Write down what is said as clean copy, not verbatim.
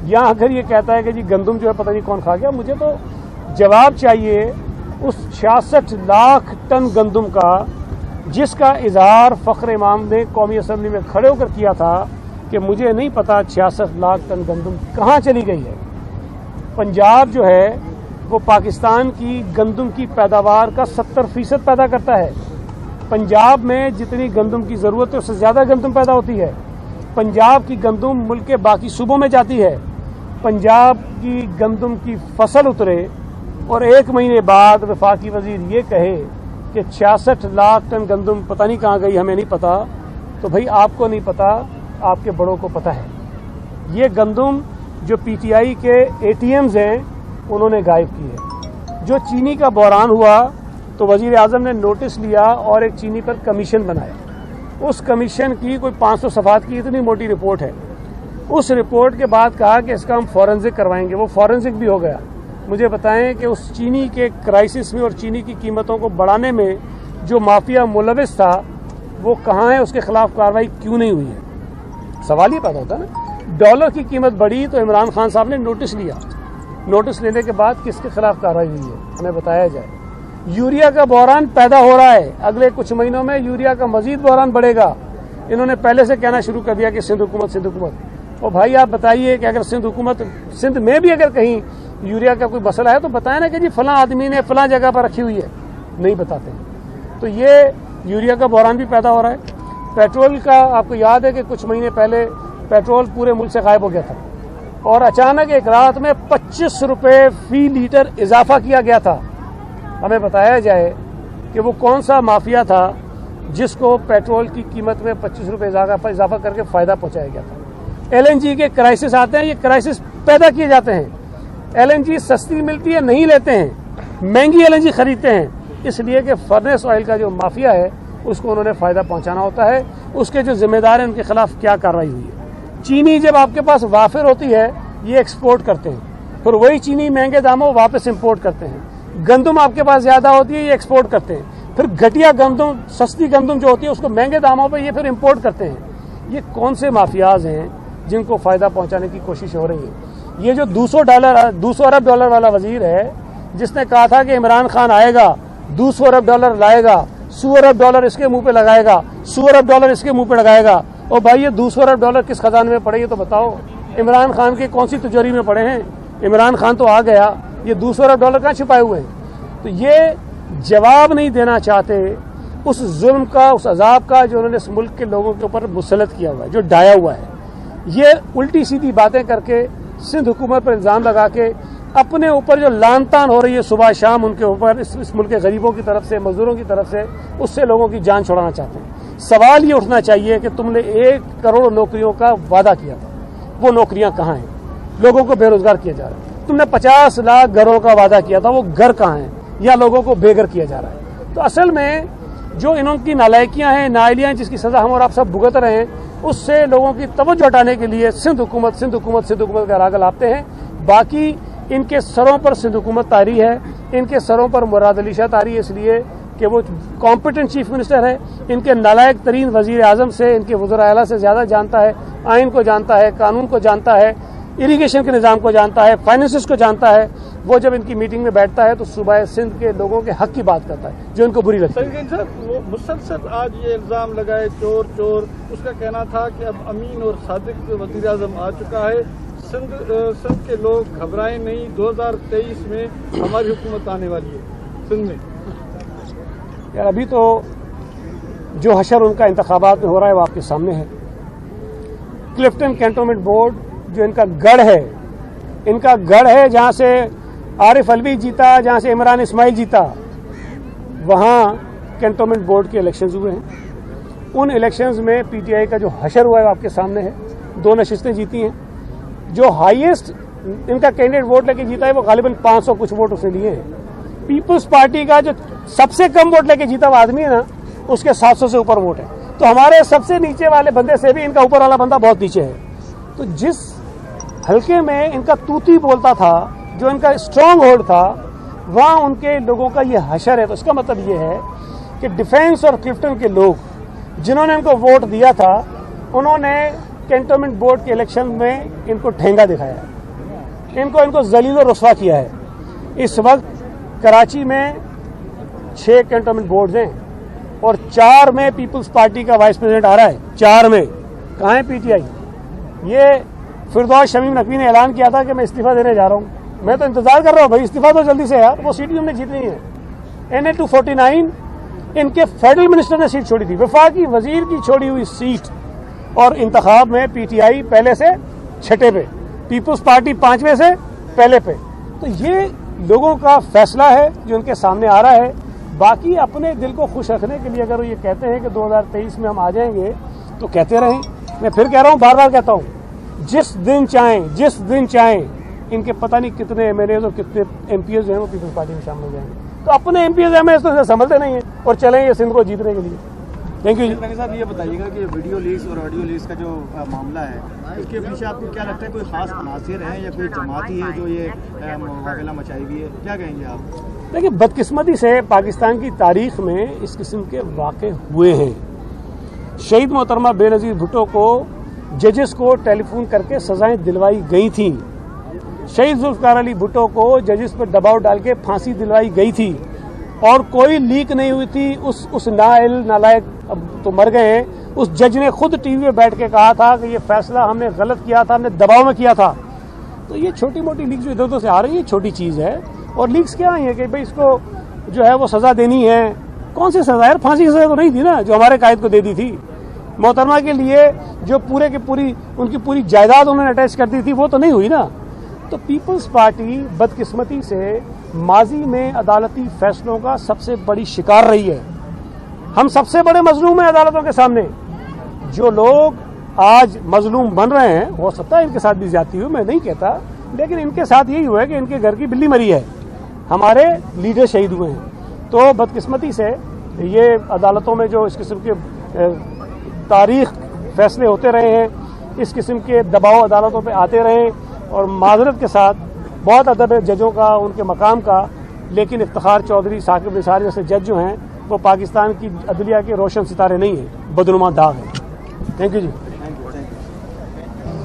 यहाँ आकर ये कहता है कि जी गंदम जो है पता नहीं कौन खा गया। मुझे तो जवाब चाहिए उस 66 लाख टन गंदम का जिसका इजहार फ़ख्र इमाम ने कौमी असम्बली में खड़े होकर किया था कि मुझे नहीं पता 66 लाख टन गंदम कहाँ चली गई है। पंजाब जो है वो पाकिस्तान की गंदम की पैदावार का 70% पैदा करता है। पंजाब में जितनी गंदम की ज़रूरत है उससे ज़्यादा गंदम पैदा होती है। पंजाब की गंदम मुल्क के बाकी सूबों में जाती है। पंजाब की गंदम की फसल उतरे और 1 महीने बाद वफाकी वजीर ये कहे कि 66 लाख टन गंदम पता नहीं कहाँ गई, हमें नहीं पता, तो भाई आपको नहीं पता, आपके बड़ों को पता है। ये गंदम जो पीटीआई के एटीएम्स हैं उन्होंने गायब की है। जो चीनी का बहरान हुआ तो वजीर आजम ने नोटिस लिया और एक चीनी पर कमीशन बनाया। उस कमीशन की कोई 500 सफ़ात की इतनी मोटी रिपोर्ट है। उस रिपोर्ट के बाद कहा कि इसका हम फॉरेंसिक करवाएंगे। वो फॉरेंसिक भी हो गया। मुझे बताएं कि उस चीनी के क्राइसिस में और चीनी की कीमतों को बढ़ाने में जो माफिया मुलविस था वो कहाँ है, उसके खिलाफ कार्रवाई क्यों नहीं हुई है। सवाल ये पैदा होता है ना। डॉलर की कीमत बढ़ी तो इमरान खान साहब ने नोटिस लिया। नोटिस लेने के बाद किसके खिलाफ कार्रवाई हुई है, हमें बताया जाए। यूरिया का बहरान पैदा हो रहा है। अगले कुछ महीनों में यूरिया का मजीद बहरान बढ़ेगा। इन्होंने पहले से कहना शुरू कर दिया कि सिंध हुकूमत। और भाई आप बताइए कि अगर सिंध में भी अगर कहीं यूरिया का कोई मसला है तो बताया ना कि जी फलां आदमी ने फलां जगह पर रखी हुई है, नहीं बताते। तो ये यूरिया का बहरान भी पैदा हो रहा है। पेट्रोल का आपको याद है कि कुछ महीने पहले पेट्रोल पूरे मुल्क से गायब हो गया था और अचानक एक रात में 25 रुपये फी लीटर इजाफा किया गया था। हमें बताया जाए कि वो कौन सा माफिया था जिसको पेट्रोल की कीमत में 25 रुपये इजाफा करके फायदा पहुंचाया गया था। एलएनजी के क्राइसिस आते हैं, ये क्राइसिस पैदा किए जाते हैं। एलएनजी सस्ती मिलती है, नहीं लेते हैं, महंगी एलएनजी खरीदते हैं, इसलिए कि फर्नेस ऑयल का जो माफिया है उसको उन्होंने फायदा पहुंचाना होता है। उसके जो जिम्मेदार हैं उनके खिलाफ क्या कार्रवाई हुई है। चीनी जब आपके पास वाफिर होती है ये एक्सपोर्ट करते हैं, फिर वही चीनी महंगे दामों वापस इम्पोर्ट करते हैं। गंदम आपके पास ज्यादा होती है, ये एक्सपोर्ट करते हैं। फिर घटिया गंदम, सस्ती गंदम जो होती है उसको महंगे दामों पर ये फिर इम्पोर्ट करते हैं। ये कौन से माफियाज हैं जिनको फायदा पहुंचाने की कोशिश हो रही है। ये जो 200 अरब डॉलर वाला वजीर है जिसने कहा था कि इमरान खान आएगा, 200 अरब डॉलर लाएगा, 100 अरब डॉलर इसके मुंह पे लगाएगा, 100 अरब डॉलर इसके मुंह पे लगाएगा। और भाई ये 200 अरब डॉलर किस खजाने में पड़े ये तो बताओ। इमरान खान के कौन सी तिजोरी में पड़े हैं। इमरान खान तो आ गया, ये 200 अरब डॉलर कहाँ छिपाए हुए हैं। तो ये जवाब नहीं देना चाहते उस जुल्म का, उस अजाब का जो उन्होंने इस मुल्क के लोगों के ऊपर मुसल्लत किया हुआ है, जो डाया हुआ है। ये उल्टी सीधी बातें करके सिंध हुकूमत पर इल्जाम लगा के अपने ऊपर जो लान तान हो रही है सुबह शाम उनके ऊपर, इस मुल्क के गरीबों की तरफ से, मजदूरों की तरफ से, उससे लोगों की जान छुड़ाना चाहते हैं। सवाल ये उठना चाहिए कि तुमने 1 करोड़ नौकरियों का वादा किया था, वो नौकरियां कहाँ हैं। लोगों को बेरोजगार किया जा रहा है। तुमने 50 लाख घरों का वादा किया था, वो घर कहाँ हैं, या लोगों को बेघर किया जा रहा है। तो असल में जो इनकी नालायकियां हैं, नाअहलियां, जिसकी सजा हम और आप सब भुगत रहे हैं, उससे लोगों की तवज्जो हटाने के लिए सिंध हुकूमत का राग लाते हैं। बाकी इनके सरों पर सिंध हुकूमत तारी है, इनके सरों पर मुराद अली शाह तारी है, इसलिए कि वो कॉम्पिटेंट चीफ मिनिस्टर है। इनके नालायक तरीन वजीर आजम से, इनके वज़ीर आला से ज्यादा जानता है, आइन को जानता है, कानून को जानता है, इरिगेशन के निज़ाम को जानता है, फाइनेंसिस को जानता है। वो जब इनकी मीटिंग में बैठता है तो सुबह सिंध के लोगों के हक की बात करता है जो इनको बुरी लगती है। सर वो मुसलसल आज ये इल्जाम लगाए चोर चोर, उसका कहना था कि अब अमीन और सादिक वज़ीर आज़म आ चुका है, सिंध के लोग घबराएं नहीं, 2023 में हमारी हुकूमत आने वाली है सिंध में। यार अभी तो जो हशर उनका इंतखाबात में हो रहा है वो आपके सामने है। क्लिफ्टन कैंटोनमेंट बोर्ड जो इनका गढ़ है, जहां से आरिफ अलवी जीता, जहां से इमरान इस्माइल जीता, वहां कैंटोनमेंट बोर्ड के इलेक्शंस हुए हैं। उन इलेक्शंस में पीटीआई का जो हशर हुआ है वो आपके सामने है। 2 नशिस्तें जीती हैं। जो हाईएस्ट इनका कैंडिडेट वोट लेके जीता है वो गालिबन 500 कुछ वोट उसने लिए हैं। पीपल्स पार्टी का जो सबसे कम वोट लेके जीता हुआ आदमी है ना, उसके 700 से ऊपर वोट है। तो हमारे सबसे नीचे वाले बंदे से भी इनका ऊपर वाला बंदा बहुत नीचे है। तो जिस हल्के में इनका तूती बोलता था, जो इनका स्ट्रांग होल्ड था, वहां उनके लोगों का ये हशर है। तो इसका मतलब ये है कि डिफेंस और क्लिफ्टन के लोग जिन्होंने इनको वोट दिया था, उन्होंने कैंटोनमेंट बोर्ड के इलेक्शन में इनको ठेंगा दिखाया। इनको जलील रुस्वा किया है। इस वक्त कराची में 6 कैंटोनमेंट बोर्ड्स हैं और 4 में पीपल्स पार्टी का वाइस प्रेसिडेंट आ रहा है। 4 में कहाँ है पीटीआई? ये फिरदौस शमीम नकवी ने ऐलान किया था कि मैं इस्तीफा देने जा रहा हूं। मैं तो इंतजार कर रहा हूं भाई, इस्तीफा तो जल्दी से यार, वो सीट भी हमने जीतनी है। NA 249 इनके फेडरल मिनिस्टर ने सीट छोड़ी थी, वफाकी वजीर की छोड़ी हुई सीट, और इंतखाब में पीटीआई पहले से छठे पे, पीपल्स पार्टी 5वें से पहले पे। तो ये लोगों का फैसला है जो उनके सामने आ रहा है। बाकी अपने दिल को खुश रखने के लिए अगर वो ये कहते हैं कि 2023 में हम आ जाएंगे तो कहते रहें। मैं फिर कह रहा हूं, बार बार कहता हूं, जिस दिन चाहें इनके पता नहीं कितने एमएलए और कितने एमपीएस जो हैं वो पीपल्स पार्टी में शामिल हो जाएंगे। तो अपने एमपीएस एमएलए तो समझते नहीं है और चलें ये सिंध को जीतने के लिए। थैंक यू जी। साहब ये बताइएगा कि वीडियो लीक्स और ऑडियो लीक्स का जो मामला है, इसके पीछे आपको क्या लगता है? कोई खास अनासिर है या कोई जमाती है जो ये मुकाबला मचाई हुई है? क्या कहेंगे आप? देखिए, बदकिस्मती से पाकिस्तान की तारीख में इस किस्म के वाक़े हुए हैं। शहीद मोहतरमा बेनज़ीर भुट्टो को जजेस को टेलीफोन करके सजाएं दिलवाई गई थी। शहीद जुल्फ़िकार अली भुट्टो को जजेस पर दबाव डाल के फांसी दिलवाई गई थी और कोई लीक नहीं हुई थी। उस नालायक, अब तो मर गए हैं, उस जज ने खुद टीवी में बैठ के कहा था कि ये फैसला हमने गलत किया था, हमने दबाव में किया था। तो ये छोटी मोटी लीक्स जो इधर उधर से आ रही है, छोटी चीज़ है। और लीक्स क्या आई है कि भाई इसको जो है वो सजा देनी है। कौन सी सजा यार? फांसी की सजा तो नहीं थी ना जो हमारे कायद को दे दी थी। मोहतरमा के लिए जो पूरे की पूरी उनकी पूरी जायदाद उन्होंने अटैच कर दी थी, वो तो नहीं हुई ना। तो पीपल्स पार्टी बदकिस्मती से माजी में अदालती फैसलों का सबसे बड़ी शिकार रही है। हम सबसे बड़े मजलूम हैं अदालतों के सामने। जो लोग आज मजलूम बन रहे हैं, हो सकता है इनके साथ भी ज्यादती हुई, मैं नहीं कहता, लेकिन इनके साथ यही हुआ है कि इनके घर की बिल्ली मरी है, हमारे लीडर शहीद हुए हैं। तो बदकिस्मती से ये अदालतों में जो इस किस्म के तारीख फैसले होते रहे हैं, इस किस्म के दबाव अदालतों पे आते रहे, और माजरत के साथ बहुत अदब है जजों का, उनके मकाम का, लेकिन इफ्तिखार चौधरी, साकिब निसार जैसे जज जो हैं वो पाकिस्तान की अदलिया के रोशन सितारे नहीं हैं, बदनुमा दाग हैं। Thank you ji.